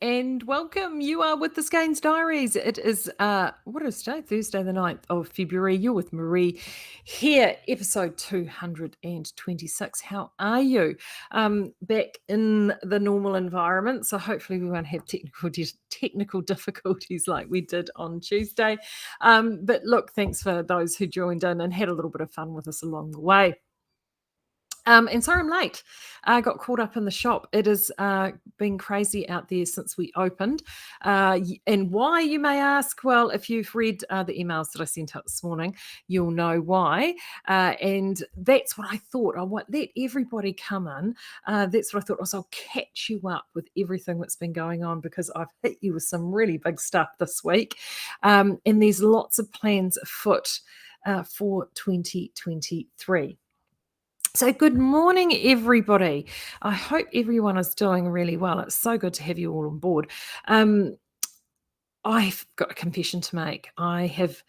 And welcome. You are with the Skeinz Diaries. It is what is today? Thursday, the 9th of February. You're with Marie here, episode 226. How are you? Back in the normal environment. So hopefully we won't have technical difficulties like we did on Tuesday. But look, thanks for those who joined in and had a little bit of fun with us along the way. And sorry I'm late. I got caught up in the shop. It has been crazy out there since we opened. And why, you may ask? Well, if you've read the emails that I sent out this morning, you'll know why. And that's what I thought. I want let everybody come in. That's what I thought. Also, I'll catch you up with everything that's been going on because I've hit you with some really big stuff this week. And there's lots of plans afoot for 2023. So, good morning, everybody. I hope everyone is doing really well. It's so good to have you all on board. I've got a confession to make. I have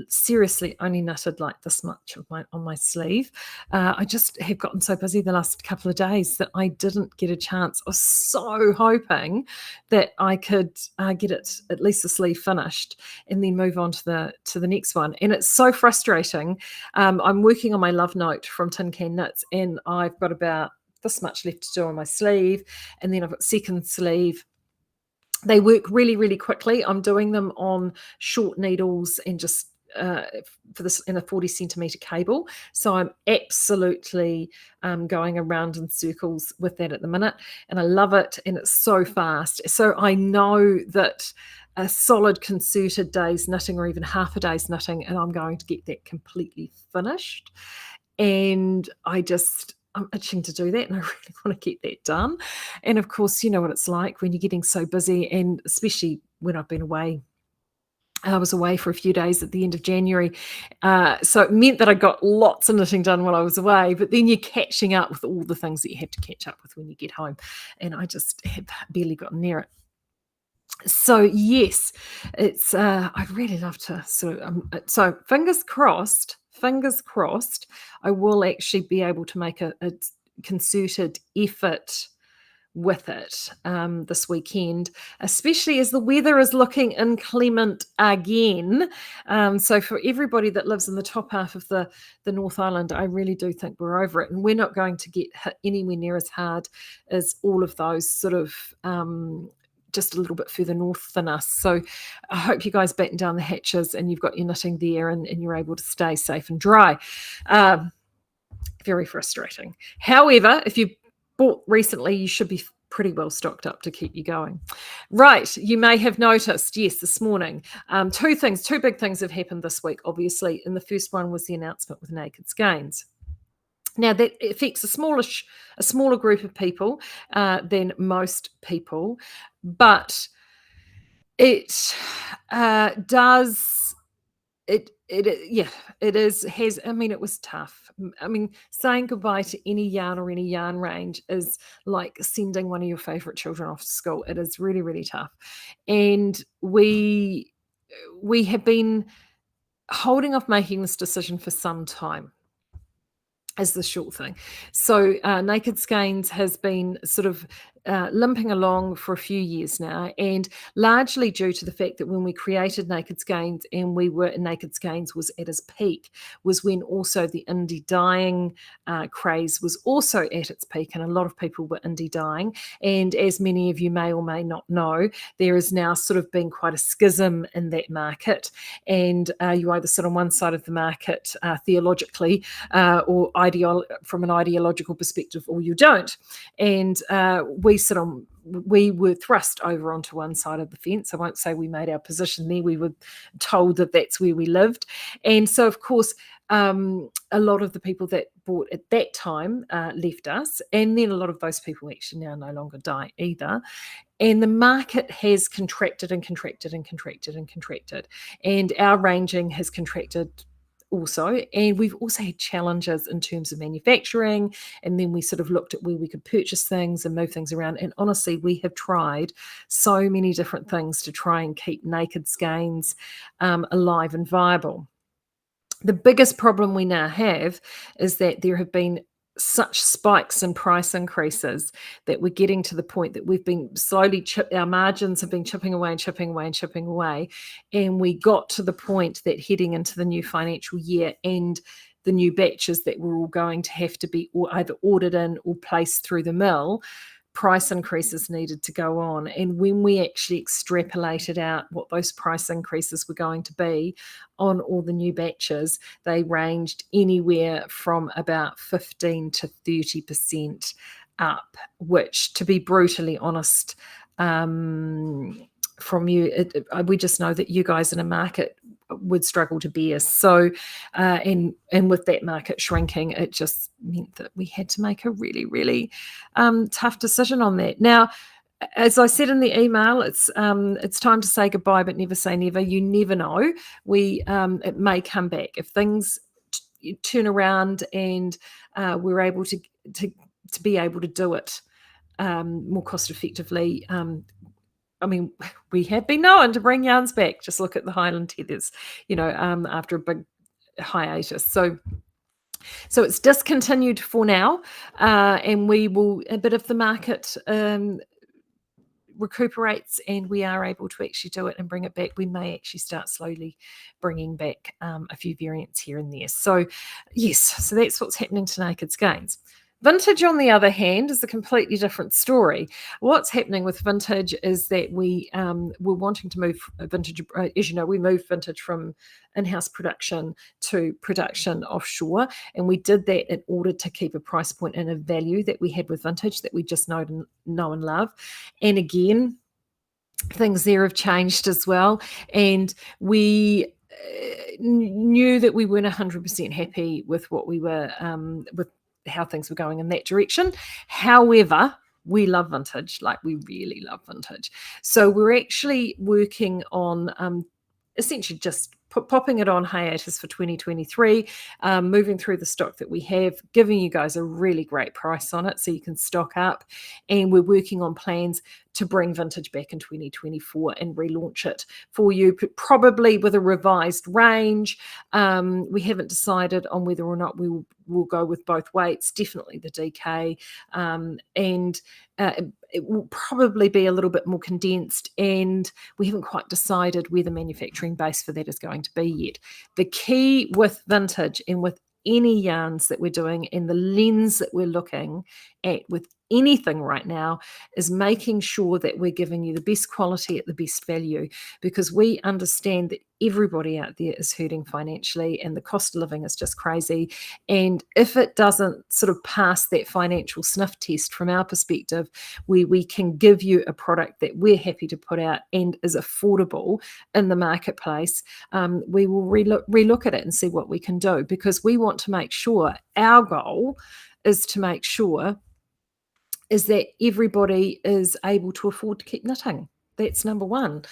seriously only knitted like this much on my sleeve. I just have gotten so busy the last couple of days that I didn't get a chance. I was so hoping that I could get it, at least the sleeve, finished and then move on to the next one. And it's so frustrating. I'm working on my love note from Tin Can Knits, and I've got about this much left to do on my sleeve, and then I've got second sleeve. They work really, really quickly. I'm doing them on short needles and just for this in a 40 centimeter cable. So I'm absolutely going around in circles with that at the minute, and I love it, and it's so fast. So I know that a solid concerted day's knitting, or even half a day's knitting, and I'm going to get that completely finished. And I'm itching to do that, and I really want to get that done. And of course, you know what it's like when you're getting so busy, and especially when I've been away. I was away for a few days at the end of January. So it meant that I got lots of knitting done while I was away, but then you're catching up with all the things that you have to catch up with when you get home. And I just have barely gotten near it. So yes, it's I'd really love to so fingers crossed, I will actually be able to make a concerted effort with it this weekend, especially as the weather is looking inclement again. So for everybody that lives in the top half of the North Island, I really do think we're over it, and we're not going to get hit anywhere near as hard as all of those sort of just a little bit further north than us. So I hope you guys batten down the hatches and you've got your knitting there, and you're able to stay safe and dry. Very frustrating. However, if you bought recently, you should be pretty well stocked up to keep you going. Right, you may have noticed, yes, this morning, two big things have happened this week, obviously. And the first one was the announcement with Naked Skeinz. Now, that affects a smaller group of people than most people, but it does. It has. I mean, it was tough. I mean, saying goodbye to any yarn or any yarn range is like sending one of your favorite children off to school. It is really, really tough, and we have been holding off making this decision for some time, is the short thing. So Naked Skeinz has been sort of limping along for a few years now, and largely due to the fact that when we created Naked Skeinz and Naked Skeinz was at its peak, was when also the indie dyeing craze was also at its peak, and a lot of people were indie dyeing. And as many of you may or may not know, there is now sort of been quite a schism in that market, and you either sit on one side of the market theologically or from an ideological perspective, or you don't. And we were thrust over onto one side of the fence. I won't say we made our position there. We were told that that's where we lived. And so, of course, a lot of the people that bought at that time left us. And then a lot of those people actually now no longer dye either. And the market has contracted and contracted and contracted and contracted. And our ranging has contracted also, and we've also had challenges in terms of manufacturing, and then we sort of looked at where we could purchase things and move things around. And honestly, we have tried so many different things to try and keep Naked Skeinz alive and viable. The biggest problem we now have is that there have been such spikes in price increases that we're getting to the point that we've been slowly our margins have been chipping away and chipping away and chipping away, and we got to the point that heading into the new financial year and the new batches that we're all going to have to be either ordered in or placed through the mill, price increases needed to go on. And when we actually extrapolated out what those price increases were going to be on all the new batches, they ranged anywhere from about 15 to 30% up, which, to be brutally honest, from you, we just know that you guys in a market would struggle to bear. So, and with that market shrinking, it just meant that we had to make a really, really tough decision on that. Now, as I said in the email, it's time to say goodbye, but never say never. You never know. It may come back if things turn around and we're able to be able to do it more cost effectively. I mean, we have been known to bring yarns back. Just look at the Highland tethers, after a big hiatus. So it's discontinued for now, and we will, a bit of the market recuperates and we are able to actually do it and bring it back, we may actually start slowly bringing back a few variants here and there. So yes, so that's what's happening to Naked Skeinz. Vintage, on the other hand, is a completely different story. What's happening with vintage is that we're wanting to move vintage. As you know, we moved vintage from in-house production to production offshore, and we did that in order to keep a price point and a value that we had with vintage that we just know and love. And again, things there have changed as well, and we knew that we weren't 100% happy with what we were with how things were going in that direction. However, we love vintage, like we really love vintage. So we're actually working on essentially just popping it on hiatus for 2023, moving through the stock that we have, giving you guys a really great price on it so you can stock up. And we're working on plans to bring vintage back in 2024 and relaunch it for you, probably with a revised range. We haven't decided on whether or not we will go with both weights, definitely the DK, and it will probably be a little bit more condensed, and we haven't quite decided where the manufacturing base for that is going to be yet. The key with vintage and with any yarns that we're doing and the lens that we're looking at with anything right now is making sure that we're giving you the best quality at the best value, because we understand that everybody out there is hurting financially and the cost of living is just crazy. And if it doesn't sort of pass that financial sniff test from our perspective, where we can give you a product that we're happy to put out and is affordable in the marketplace, we will relook at it and see what we can do, because we want to make sure, our goal is to make sure is that everybody is able to afford to keep knitting. That's number one,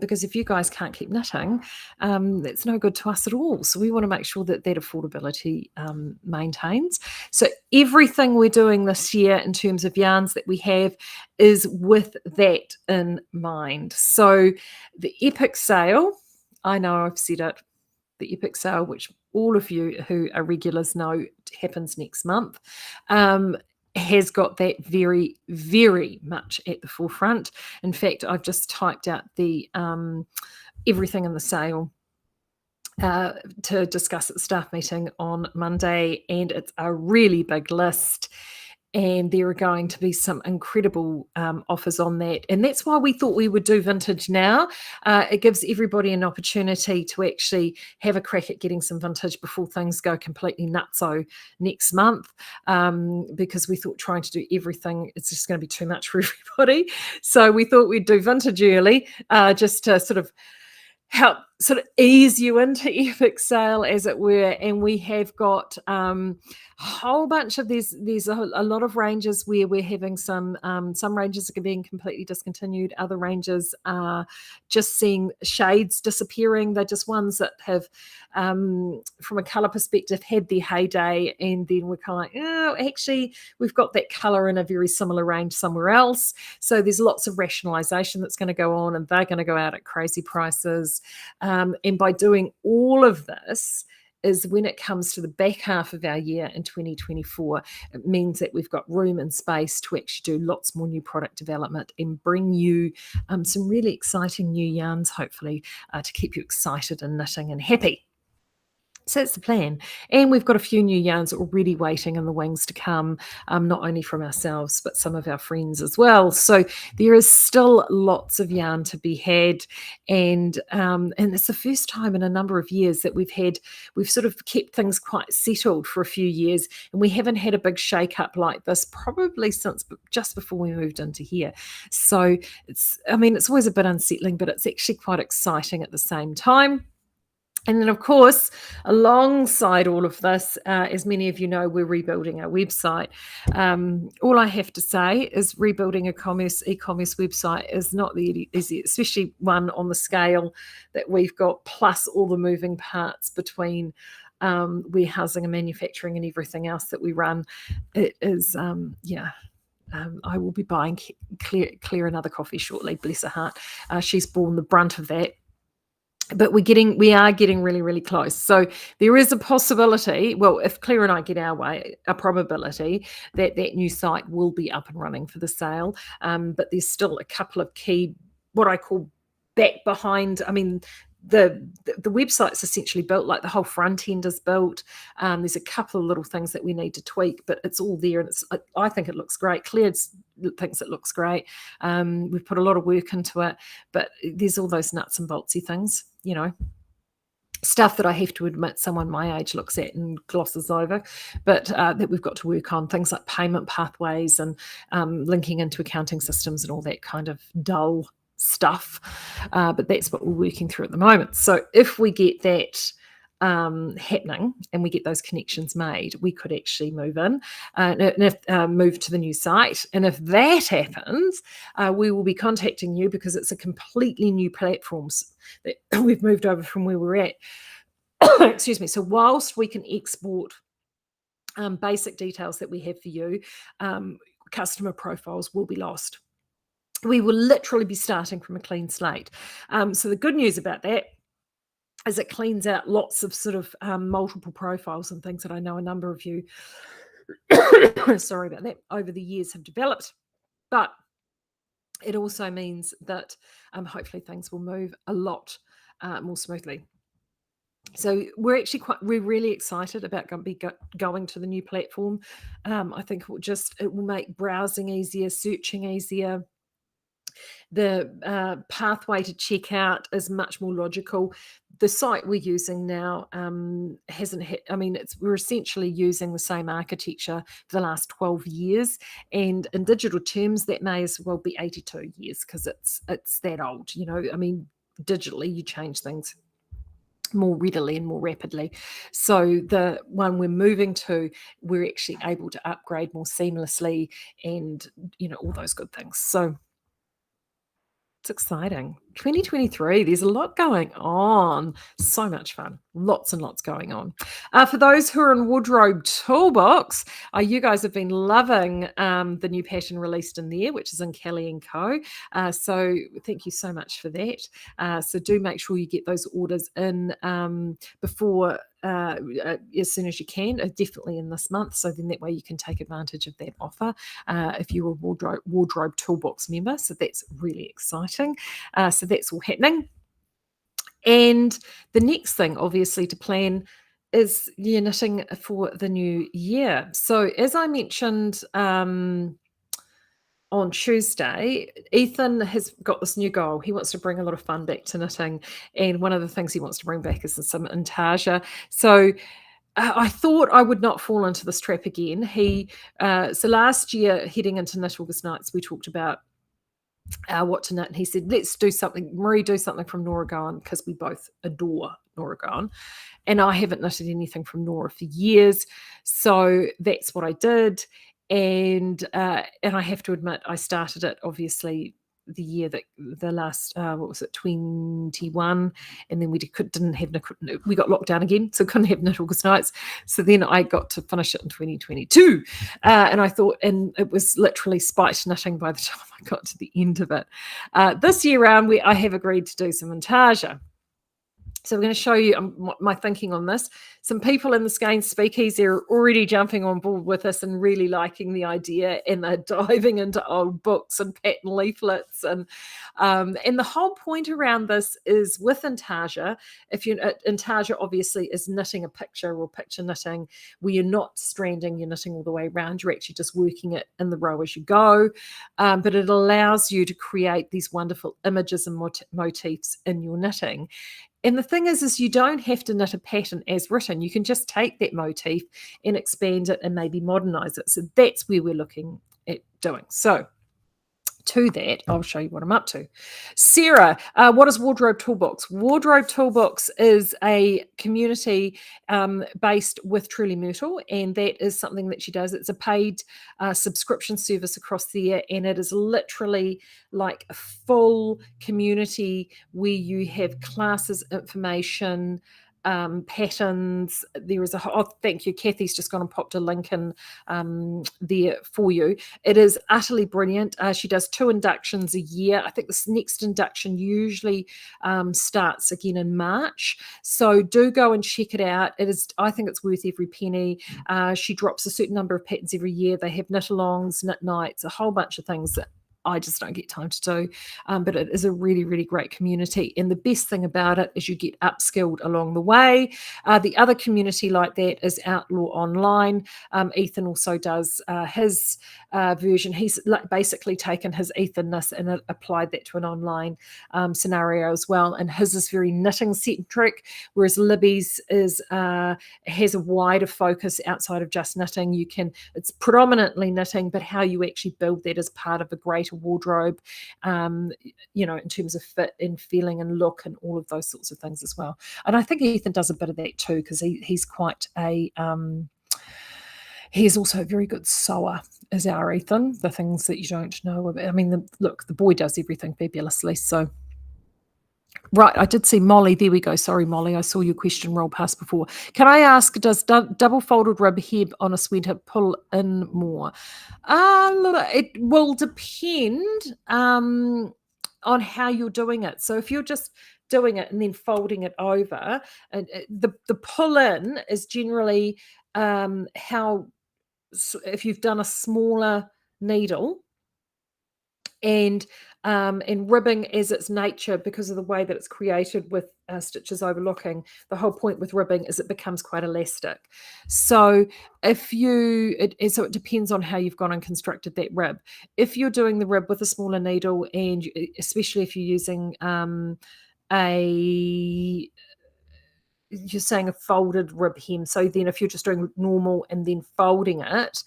because if you guys can't keep knitting, that's no good to us at all. So we want to make sure that affordability maintains. So everything we're doing this year in terms of yarns that we have is with that in mind. So the epic sale, I know I've said it, the epic sale, which all of you who are regulars know happens next month, has got that very, very much at the forefront. In fact, I've just typed out the everything in the sale to discuss at the staff meeting on Monday, and it's a really big list. And there are going to be some incredible offers on that. And that's why we thought we would do vintage now. It gives everybody an opportunity to actually have a crack at getting some vintage before things go completely nutso next month, because we thought trying to do everything, it's just going to be too much for everybody. So we thought we'd do vintage early, just to sort of help sort of ease you into epic sale, as it were. And we have got a whole bunch of there's a lot of ranges where we're having some ranges are being completely discontinued, other ranges are just seeing shades disappearing. They're just ones that have from a color perspective had their heyday, and then we're kind of like, oh, actually we've got that color in a very similar range somewhere else. So there's lots of rationalization that's going to go on, and they're going to go out at crazy prices. And by doing all of this, is when it comes to the back half of our year in 2024, it means that we've got room and space to actually do lots more new product development and bring you some really exciting new yarns, hopefully, to keep you excited and knitting and happy. So that's the plan. And we've got a few new yarns already waiting in the wings to come, not only from ourselves, but some of our friends as well. So there is still lots of yarn to be had. And it's the first time in a number of years that we've sort of kept things quite settled for a few years. And we haven't had a big shake up like this probably since just before we moved into here. So it's always a bit unsettling, but it's actually quite exciting at the same time. And then, of course, alongside all of this, as many of you know, we're rebuilding our website. All I have to say is rebuilding e-commerce website is not the easy, especially one on the scale that we've got, plus all the moving parts between warehousing and manufacturing and everything else that we run. It is, I will be buying Claire another coffee shortly, bless her heart. She's borne the brunt of that. But we are getting really, really close. So there is a possibility, well, if Claire and I get our way, a probability that that new site will be up and running for the sale. But there's still a couple of key, what I call back behind. The website's essentially built, like the whole front end is built. There's a couple of little things that we need to tweak, but it's all there, and I think it looks great. Claire thinks it looks great. We've put a lot of work into it, but there's all those nuts and boltsy things, stuff that I have to admit someone my age looks at and glosses over, but that we've got to work on, things like payment pathways and linking into accounting systems and all that kind of dull stuff, but that's what we're working through at the moment. So if we get that happening and we get those connections made, we could actually move in and move to the new site. And if that happens, we will be contacting you, because it's a completely new platforms that we've moved over from where we're at. Excuse me. So whilst we can export basic details that we have for you, customer profiles will be lost. We will literally be starting from a clean slate. So the good news about that is it cleans out lots of sort of multiple profiles and things that I know a number of you, sorry about that, over the years have developed. But it also means that hopefully things will move a lot more smoothly. So we're really excited about going to the new platform. I think it will make browsing easier, searching easier. The pathway to checkout is much more logical. The site we're using now we're essentially using the same architecture for the last 12 years. And in digital terms, that may as well be 82 years, because it's that old. Digitally, you change things more readily and more rapidly. So the one we're moving to, we're actually able to upgrade more seamlessly and, all those good things. So it's exciting. 2023, there's a lot going on. So much fun. Lots and lots going on. For those who are in Wardrobe Toolbox, you guys have been loving the new pattern released in there, which is in Kelly & Co. So thank you so much for that. So do make sure you get those orders in before as soon as you can, definitely in this month. So then that way you can take advantage of that offer if you're a Wardrobe Toolbox member. So that's really exciting. So that's all happening. And the next thing, obviously, to plan is your knitting for the new year. So as I mentioned on Tuesday, Ethan has got this new goal. He wants to bring a lot of fun back to knitting. And one of the things he wants to bring back is some Antaga. So I thought I would not fall into this trap again. So last year, heading into Knit August Nights, we talked about what to knit, and he said, let's do something, Marie, do something from Nora Gowan, because we both adore Nora Gowan, and I haven't knitted anything from Nora for years. So that's what I did, and I have to admit, I started it obviously the year that the last 21, and then we got locked down again, so couldn't have Knit August Nights. So then I got to finish it in 2022, and I thought, and it was literally spite knitting by the time I got to the end of it. This year round, I have agreed to do some Antaga. So I'm going to show you my thinking on this. Some people in the Skeinz Speakeasy are already jumping on board with us and really liking the idea, and they're diving into old books and pattern leaflets. And the whole point around this is with Antaga. Antaga obviously is knitting a picture or picture knitting where you're not stranding, you're knitting all the way around, you're actually just working it in the row as you go. But it allows you to create these wonderful images and motifs in your knitting. And the thing is you don't have to knit a pattern as written. You can just take that motif and expand it and maybe modernize it. So that's where we're looking at doing. So to that, I'll show you what I'm up to. Sarah, what is Wardrobe Toolbox? Wardrobe Toolbox is a community based with Truly Myrtle, and that is something that she does. It's a paid subscription service across the year, and it is literally like a full community where you have classes, information, patterns. There is thank you, Kathy's just gone and popped a link in there for you. It is utterly brilliant. She does 2 inductions a year. I think this next induction usually starts again in March, so do go and check it out. I think it's worth every penny. She drops a certain number of patterns every year. They have knit alongs, knit nights, a whole bunch of things that I just don't get time to do, but it is a really, really great community. And the best thing about it is you get upskilled along the way. The other community like that is Outlaw Online. Ethan also does his version. He's basically taken his Ethanness and applied that to an online scenario as well. And his is very knitting centric, whereas Libby's has a wider focus outside of just knitting. It's predominantly knitting, but how you actually build that as part of a greater wardrobe, in terms of fit and feeling and look and all of those sorts of things as well. And I think Ethan does a bit of that too, because he's quite a he's also a very good sewer, is our Ethan. The things that you don't know about. I mean, the boy does everything fabulously. So right, I did see Molly. There we go. Sorry, Molly. I saw your question roll past before. Can I ask, does double folded rib heb on a sweater pull in more? It will depend on how you're doing it. So if you're just doing it and then folding it over, and the pull in is generally if you've done a smaller needle. And ribbing as its nature, because of the way that it's created with stitches overlooking, the whole point with ribbing is it becomes quite elastic. So so it depends on how you've gone and constructed that rib. If you're doing the rib with a smaller needle, and especially if you're using you're saying a folded rib hem, so then if you're just doing normal and then folding it,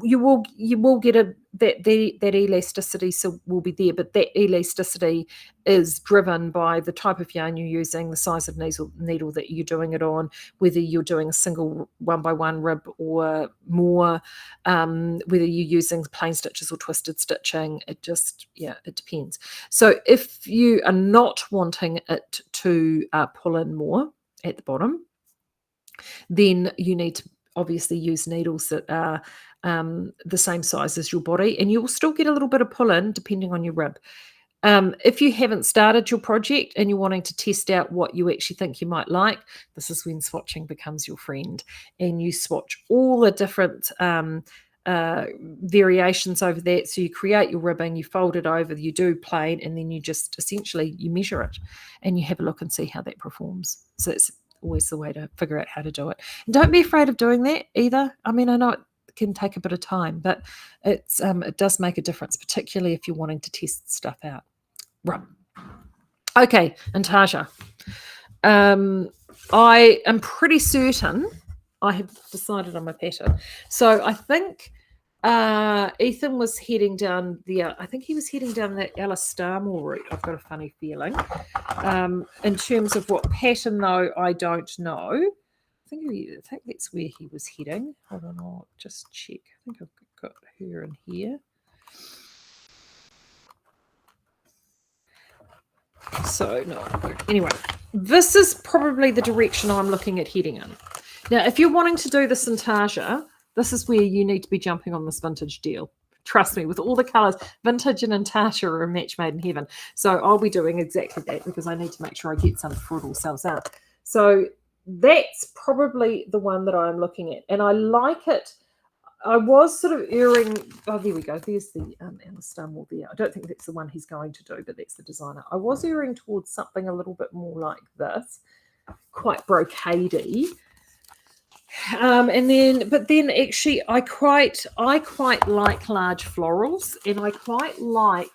you will get that elasticity, so will be there, but that elasticity is driven by the type of yarn you're using, the size of needle that you're doing it on, whether you're doing a single 1x1 rib or more, whether you're using plain stitches or twisted stitching. It depends. So if you are not wanting it to pull in more at the bottom, then you need to obviously use needles that are the same size as your body, and you'll still get a little bit of pull in depending on your rib. If you haven't started your project and you're wanting to test out what you actually think you might like, this is when swatching becomes your friend, and you swatch all the different variations over that. So you create your ribbing, you fold it over, you do plain, and then you just essentially you measure it and you have a look and see how that performs. So it's always the way to figure out how to do it. And don't be afraid of doing that either. I mean, I know it can take a bit of time, but it does make a difference, particularly if you're wanting to test stuff out. Right. Okay, Antaga. I am pretty certain I have decided on my pattern. So I think Ethan was heading down I think he was heading down that Alice Starmore route. I've got a funny feeling. In terms of what pattern, though, I don't know. I think that's where he was heading. Hold on, I'll just check. I think I've got her in here. So, no. Anyway, this is probably the direction I'm looking at heading in. Now, if you're wanting to do this Antaga, this is where you need to be jumping on this vintage deal. Trust me, with all the colours, vintage and Antaga are a match made in heaven. So I'll be doing exactly that because I need to make sure I get some before it all sells out. So that's probably the one that I'm looking at. And I like it. I was sort of erring. Oh, there we go. There's the Alistair Moore there. I don't think that's the one he's going to do, but that's the designer. I was erring towards something a little bit more like this, quite brocadey. But then actually, I quite like large florals, and I quite like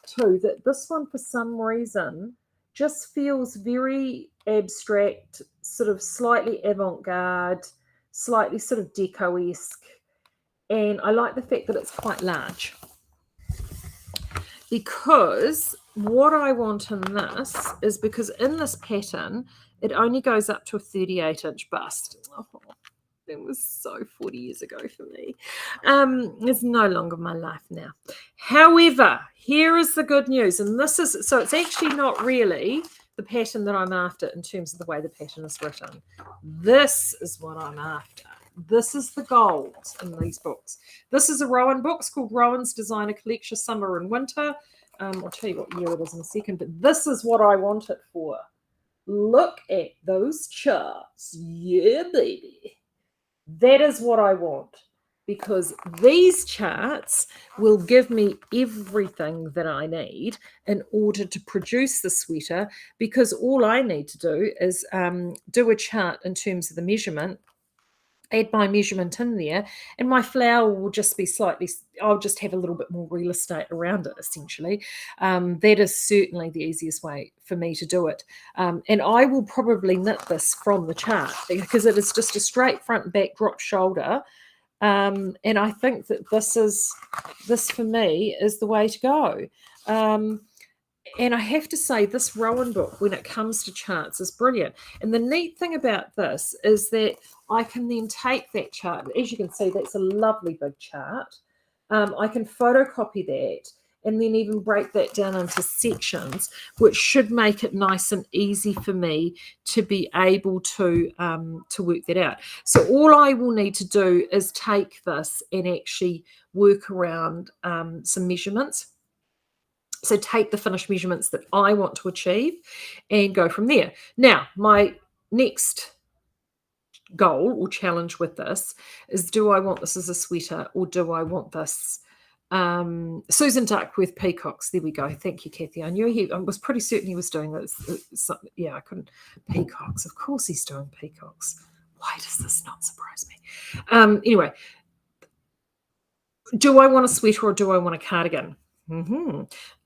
too that this one for some reason just feels very abstract, sort of slightly avant-garde, slightly sort of deco-esque. And I like the fact that it's quite large, because what I want in this is, because in this pattern, it only goes up to a 38-inch bust. Oh, that was so 40 years ago for me. It's no longer my life now. However, here is the good news. And this is, so it's actually not really the pattern that I'm after in terms of the way the pattern is written. This is what I'm after. This is the gold in these books. This is a Rowan book. It's called Rowan's Designer Collection Summer and Winter. I'll tell you what year it is in a second, but this is what I want it for. Look at those charts. Yeah, baby. That is what I want, because these charts will give me everything that I need in order to produce the sweater, because all I need to do is do a chart in terms of the measurement, add my measurement in there, and my flower will just be slightly, I'll just have a little bit more real estate around it, essentially. That is certainly the easiest way for me to do it. And I will probably knit this from the chart, because it is just a straight front and back drop shoulder. And I think that this for me is the way to go. And I have to say, this Rowan book, when it comes to charts, is brilliant. And the neat thing about this is that I can then take that chart. As you can see, that's a lovely big chart. I can photocopy that and then even break that down into sections, which should make it nice and easy for me to be able to work that out. So all I will need to do is take this and actually work around some measurements. So take the finished measurements that I want to achieve and go from there. Now, my next goal or challenge with this is, do I want this as a sweater, or do I want this? Susan Duckworth Peacocks. There we go. Thank you, Kathy. I knew I was pretty certain he was doing this. Yeah, I couldn't. Peacocks. Of course he's doing peacocks. Why does this not surprise me? Anyway, do I want a sweater or do I want a cardigan?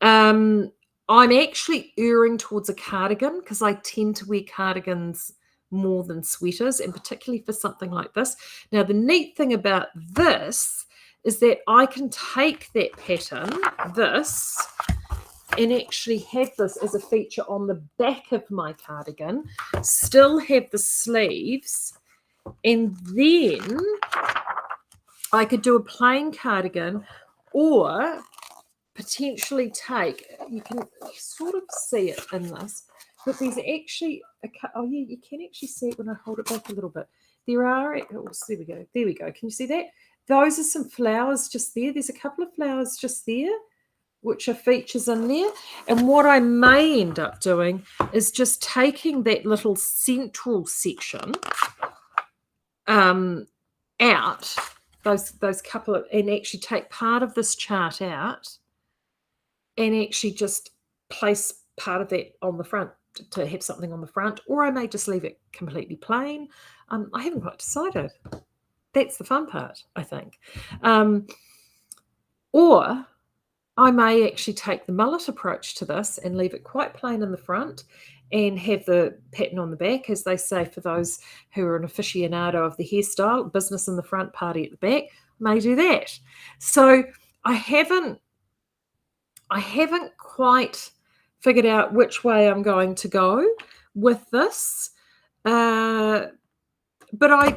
I'm actually erring towards a cardigan, because I tend to wear cardigans more than sweaters, and particularly for something like this. Now, the neat thing about this is that I can take that pattern, this, and actually have this as a feature on the back of my cardigan, still have the sleeves, and then I could do a plain cardigan, or potentially take, you can sort of see it in this, but there's actually you can actually see it when I hold it back a little bit. There we go. Can you see that? Those are some flowers just there. There's a couple of flowers just there, which are features in there. And what I may end up doing is just taking that little central section out, those couple of, and actually take part of this chart out, and actually just place part of that on the front to have something on the front, or I may just leave it completely plain. I haven't quite decided. That's the fun part, I think. Or I may actually take the mullet approach to this and leave it quite plain in the front and have the pattern on the back, as they say, for those who are an aficionado of the hairstyle, business in the front, party at the back, may do that. So I haven't quite figured out which way I'm going to go with this. but I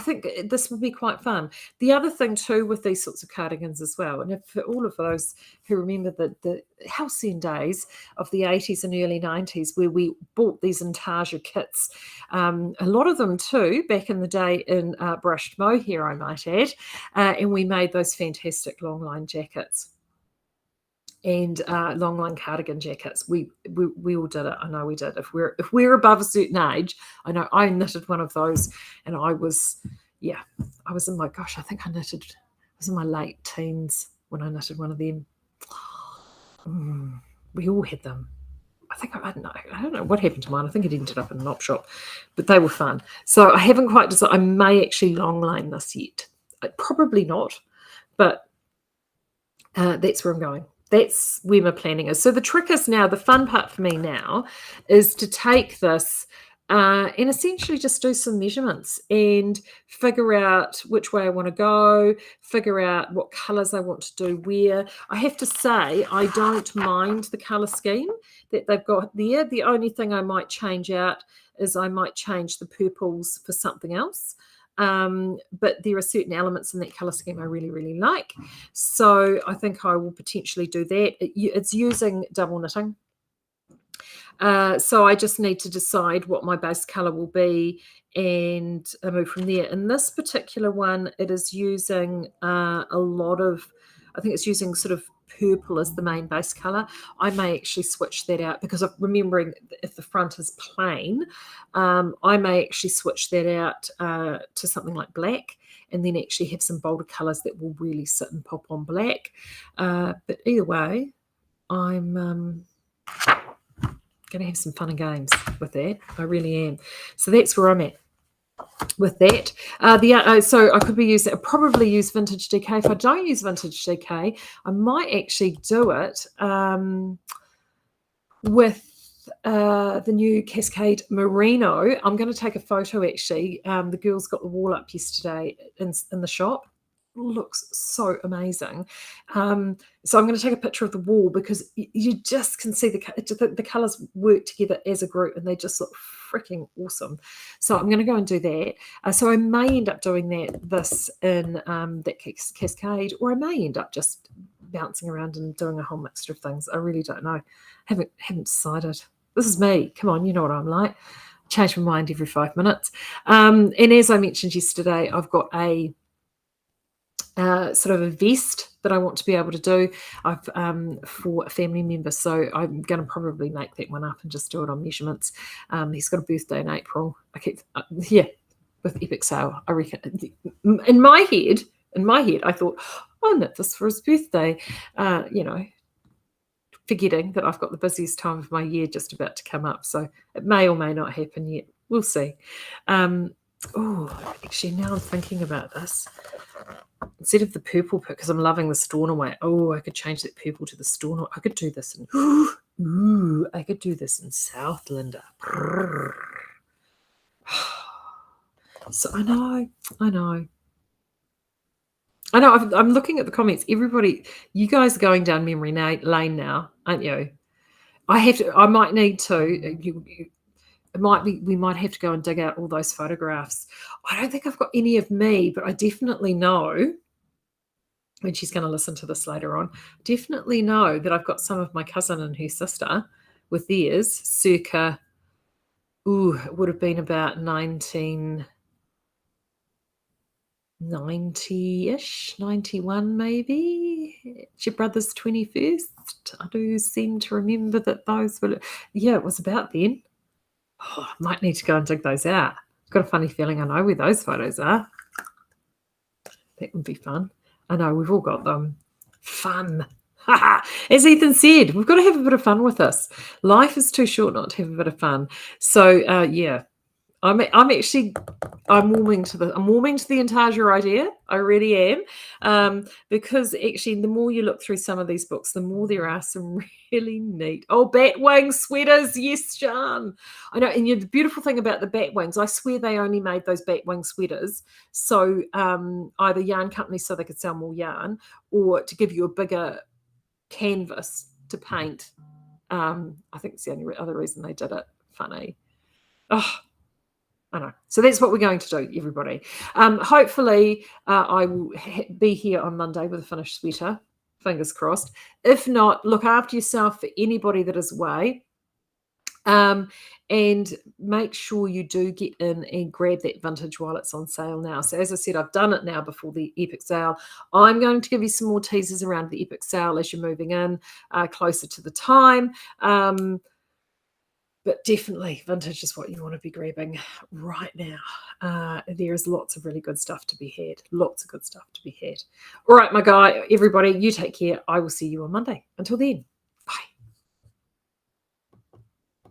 think this will be quite fun. The other thing too with these sorts of cardigans as well, and for all of those who remember the halcyon days of the 80s and early 90s where we bought these Antaga kits, a lot of them too back in the day in brushed mohair, I might add, and we made those fantastic long line jackets and long line cardigan jackets. We all did it. I know we did. If we're above a certain age, I know I knitted one of those, and I was in my I think I was in my late teens when I knitted one of them. We all had them. I don't know what happened to mine. I think it ended up in an op shop, but they were fun. So I haven't quite decided. I may actually long line this yet. Probably not, but that's where I'm going. That's where my planning is. So the trick is now, the fun part for me now is to take this and essentially just do some measurements and figure out which way I want to go, figure out what colours I want to do where. I have to say, I don't mind the colour scheme that they've got there. The only thing I might change out is I might change the purples for something else. But there are certain elements in that colour scheme I really, really like. So I think I will potentially do that. It's using double knitting. So I just need to decide what my base colour will be and move from there. In this particular one, it is using a lot of, I think it's using sort of purple as the main base colour. I may actually switch that out because of remembering if the front is plain, I may actually switch that out to something like black and then actually have some bolder colours that will really sit and pop on black. But either way, I'm going to have some fun and games with that. I really am. So that's where I'm at with that. So I could be using, probably use Vintage DK. If I don't use Vintage DK, I might actually do it with the new Cascade Merino. I'm going to take a photo actually. The girls got the wall up yesterday in the shop. Looks so amazing. So I'm going to take a picture of the wall because you just can see the colors work together as a group and they just look freaking awesome. So I'm going to go and do that. So I may end up doing this in that Cascade, or I may end up just bouncing around and doing a whole mixture of things. I really don't know. Haven't decided. This is me. Come on, you know what I'm like. Change my mind every 5 minutes. And as I mentioned yesterday, I've got a sort of a vest that I want to be able to do for a family member. So I'm going to probably make that one up and just do it on measurements. He's got a birthday in April. With Epic Sale, I reckon. In my head, I thought, I'll knit this for his birthday. Forgetting that I've got the busiest time of my year just about to come up. So it may or may not happen yet. We'll see. Actually, now I'm thinking about this. Instead of the purple, because I'm loving the Stornoway. Oh, I could change that purple to the Stornoway. I could do this in I could do this in South Linda. So I know. I'm looking at the comments. Everybody, you guys are going down memory lane now, aren't you? I might need to. We might have to go and dig out all those photographs. I don't think I've got any of me, but I definitely know, when she's going to listen to this later on, definitely know that I've got some of my cousin and her sister with theirs circa, it would have been about 1990-ish, 91 maybe. It's your brother's 21st. I do seem to remember that those were, it was about then. I might need to go and dig those out. I've got a funny feeling I know where those photos are. That would be fun. I know, we've all got them. Fun. As Ethan said, we've got to have a bit of fun with this. Life is too short not to have a bit of fun. So, I'm warming to the Antaga idea. I really am, because actually, the more you look through some of these books, the more there are some really neat. Oh, bat wing sweaters, yes, Jan. I know. And the beautiful thing about the bat wings, I swear they only made those bat wing sweaters so either yarn companies so they could sell more yarn, or to give you a bigger canvas to paint. I think it's the only other reason they did it. Funny. Oh. I know. So that's what we're going to do, everybody. Hopefully, I will be here on Monday with a finished sweater. Fingers crossed. If not, look after yourself for anybody that is away. And make sure you do get in and grab that vintage while it's on sale now. So as I said, I've done it now before the epic sale. I'm going to give you some more teasers around the epic sale as you're moving in closer to the time. But definitely vintage is what you want to be grabbing right now. There is lots of really good stuff to be had. Lots of good stuff to be had. All right, my guy, everybody, you take care. I will see you on Monday. Until then.